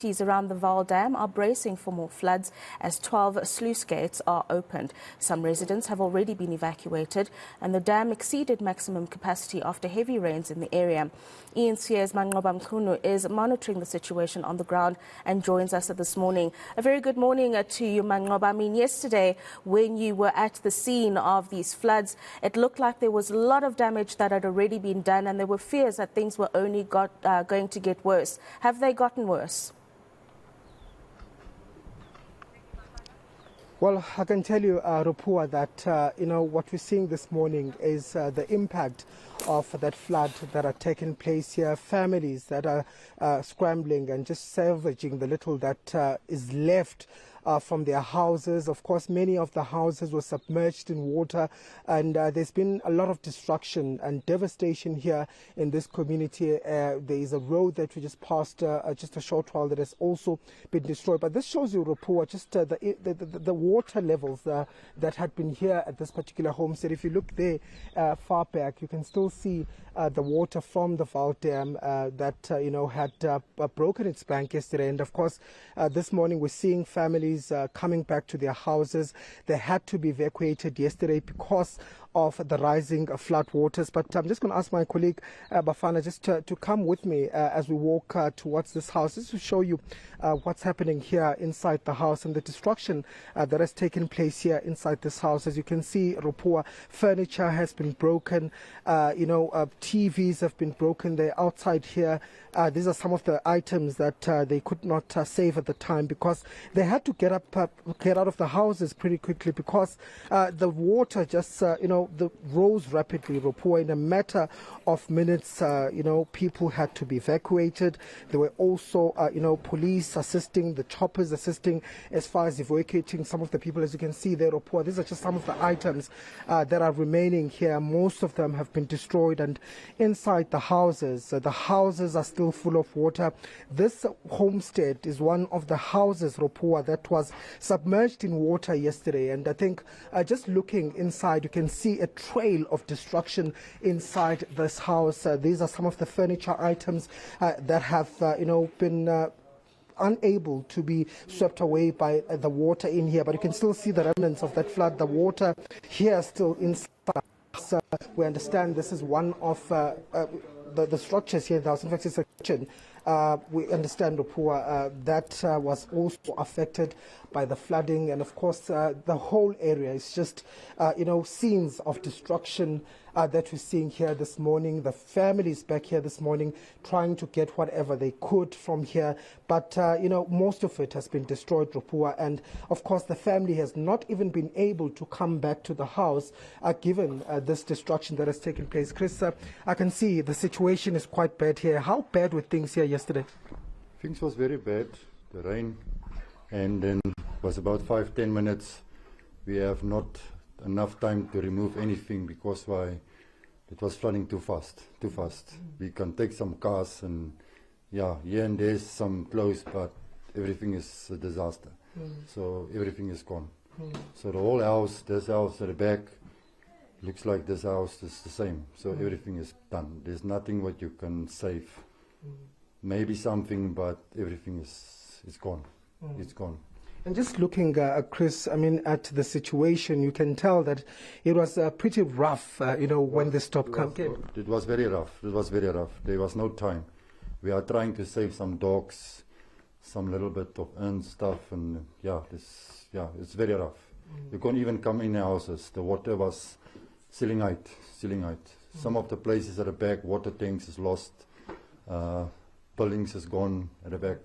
Around the Vaal Dam are bracing for more floods as 12 sluice gates are opened. Some residents have already been evacuated and the dam exceeded maximum capacity after heavy rains in the area. eNCA's Manqoba Mchunu is monitoring the situation on the ground and joins us this morning. A very good morning to you, Manqoba. I mean, yesterday when you were at the scene of these floods, it looked like there was a lot of damage that had already been done and there were fears that things were only going to get worse. Have they gotten worse? Well, I can tell you, Rupua, that, what we're seeing this morning is the impact of that flood that are taking place here. Families that are scrambling and just salvaging the little that is left from their houses. Of course, many of the houses were submerged in water, and there's been a lot of destruction and devastation here in this community. There is a road that we just passed just a short while that has also been destroyed. But this shows you, Rupua, just the water levels that had been here at this particular homestead. If you look there far back, you can still see the water from the Vaal Dam that had broken its bank yesterday. And of course, this morning we're seeing families coming back to their houses. They had to be evacuated yesterday because of the rising flood waters. But I'm just going to ask my colleague Bafana just to come with me as we walk towards this house, just to show you what's happening here inside the house and the destruction that has taken place here inside this house. As you can see, Rupua, furniture has been broken, TVs have been broken. They're outside here. These are some of the items that they could not save at the time because they had to get out of the houses pretty quickly because the water just rose rapidly. Rupua, in a matter of minutes, people had to be evacuated. There were also police assisting, the choppers assisting as far as evacuating some of the people. As you can see there, Rupua, these are just some of the items that are remaining here. Most of them have been destroyed, and inside the houses are still full of water. This homestead is one of the houses, Rupua, that was submerged in water yesterday, and I think just looking inside you can see a trail of destruction inside this house. These are some of the furniture items that have been unable to be swept away by the water in here, but you can still see the remnants of that flood. The water here still inside. We understand this is one of the structures here in the house. In fact, it's a kitchen. We understand, Rupua, that was also affected by the flooding, and of course the whole area is just scenes of destruction that we're seeing here this morning. The families back here this morning trying to get whatever they could from here, but most of it has been destroyed, Rupua, and of course the family has not even been able to come back to the house given this destruction that has taken place. Chris, I can see the situation is quite bad here. How bad were things here yesterday? Things was very bad, the rain, and then was about 5-10 minutes. We have not enough time to remove anything because it was flooding too fast. We can take some cars and here and there's some clothes, but everything is a disaster. So everything is gone. So the whole house, this house at the back, looks like this house is the same. So everything is done. There's nothing what you can save. Maybe something, but everything is gone. It's gone. And just looking, Chris, I mean, at the situation, you can tell that it was pretty rough, when the stop came. It was very rough. It was very rough. There was no time. We are trying to save some dogs, some little bit of stuff, and it's very rough. You can't even come in the houses. The water was ceiling height. Some of the places at the back, water tanks is lost, buildings is gone at the back.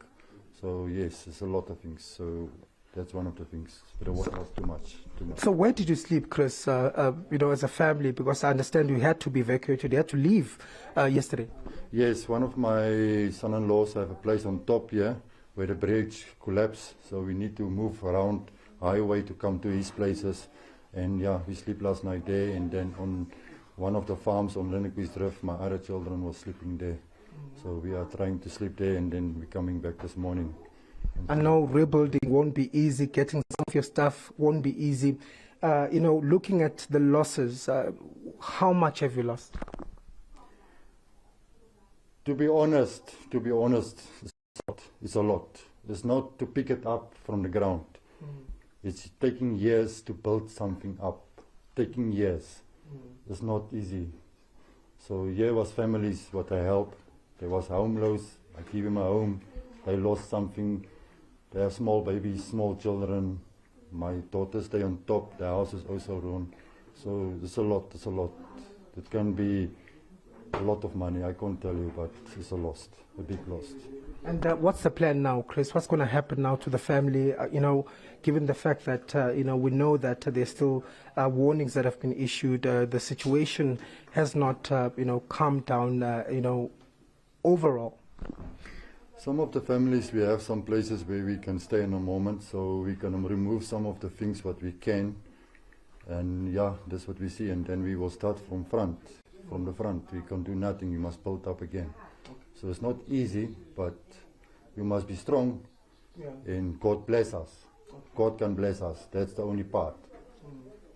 So yes, it's a lot of things. So that's one of the things. But the water was too much. So where did you sleep, Chris? As a family, because I understand you had to be evacuated. You had to leave yesterday. Yes, one of my son-in-laws have a place on top here where the bridge collapsed. So we need to move around highway to come to his places. And we sleep last night there. And then on one of the farms on Drift, my other children were sleeping there. So we are trying to sleep there, and then we're coming back this morning. I know rebuilding won't be easy. Getting some of your stuff won't be easy. Looking at the losses, how much have you lost? To be honest, It's a lot. It's not to pick it up from the ground. It's taking years to build something up. Taking years. It's not easy. So here was families what I help. There was homeless. I give them a home. They lost something. They have small babies, small children. My daughters stay on top. The house is also ruined. So it's a lot. It's a lot. It can be a lot of money. I can't tell you, but it's a loss, a big loss. And what's the plan now, Chris? What's going to happen now to the family? Given the fact that we know that there's still warnings that have been issued, the situation has not calmed down. Overall. Some of the families, we have some places where we can stay in a moment, so we can remove some of the things what we can, and yeah, that's what we see, and then we will start from the front. We can do nothing. We must build up again. So it's not easy, but you must be strong, and God bless us. God can bless us. That's the only part.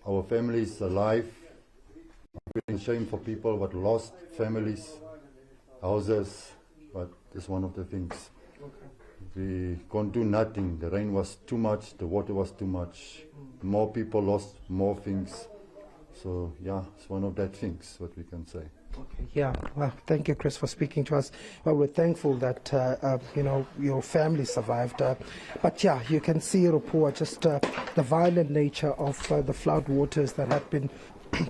Our family is alive. I'm feeling shame for people what lost families, houses, but it's one of the things. We can't do nothing. The rain was too much, the water was too much. More people lost more things. So yeah, it's one of that things what we can say. Okay. Yeah, well, thank you, Chris, for speaking to us. Well, we're thankful that your family survived. But yeah, you can see, Rupua, just the violent nature of the flood waters that have been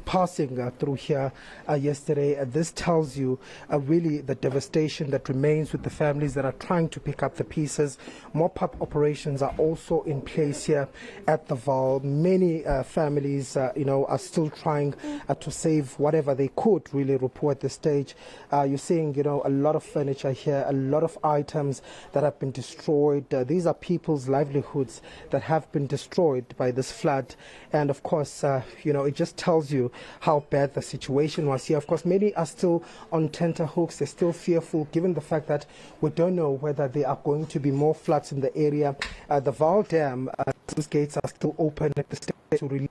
passing through here yesterday. This tells you really the devastation that remains with the families that are trying to pick up the pieces. Mop-up operations are also in place here at the Vaal. Many families are still trying to save whatever they could really report at this stage. You're seeing a lot of furniture here, a lot of items that have been destroyed. These are people's livelihoods that have been destroyed by this flood, and of course it just tells you how bad the situation was here. Of course, many are still on tenterhooks. They're still fearful, given the fact that we don't know whether there are going to be more floods in the area. The Vaal Dam, those gates are still open at the stage to release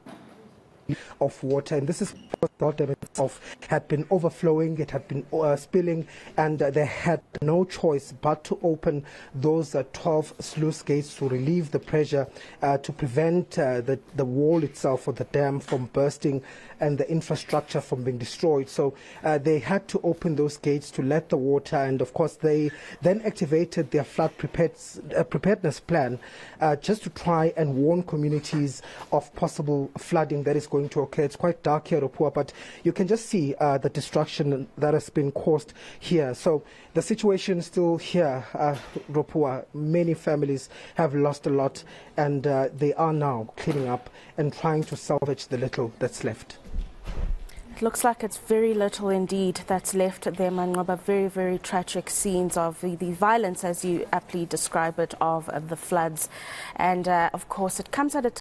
of water, and this is because the Vaal Dam itself had been overflowing, it had been spilling, and they had no choice but to open those 12 sluice gates to relieve the pressure, to prevent the wall itself or the dam from bursting and the infrastructure from being destroyed. So they had to open those gates to let the water, and of course they then activated their flood preparedness plan just to try and warn communities of possible flooding that is going to occur. It's quite dark here, Rupua, but you can just see the destruction that has been caused here. So the situation is still here, Rupua. Many families have lost a lot, and they are now cleaning up and trying to salvage the little that's left. It looks like it's very little indeed that's left there, Manqoba. Very, very tragic scenes of the violence, as you aptly describe it, of the floods. And of course, it comes at a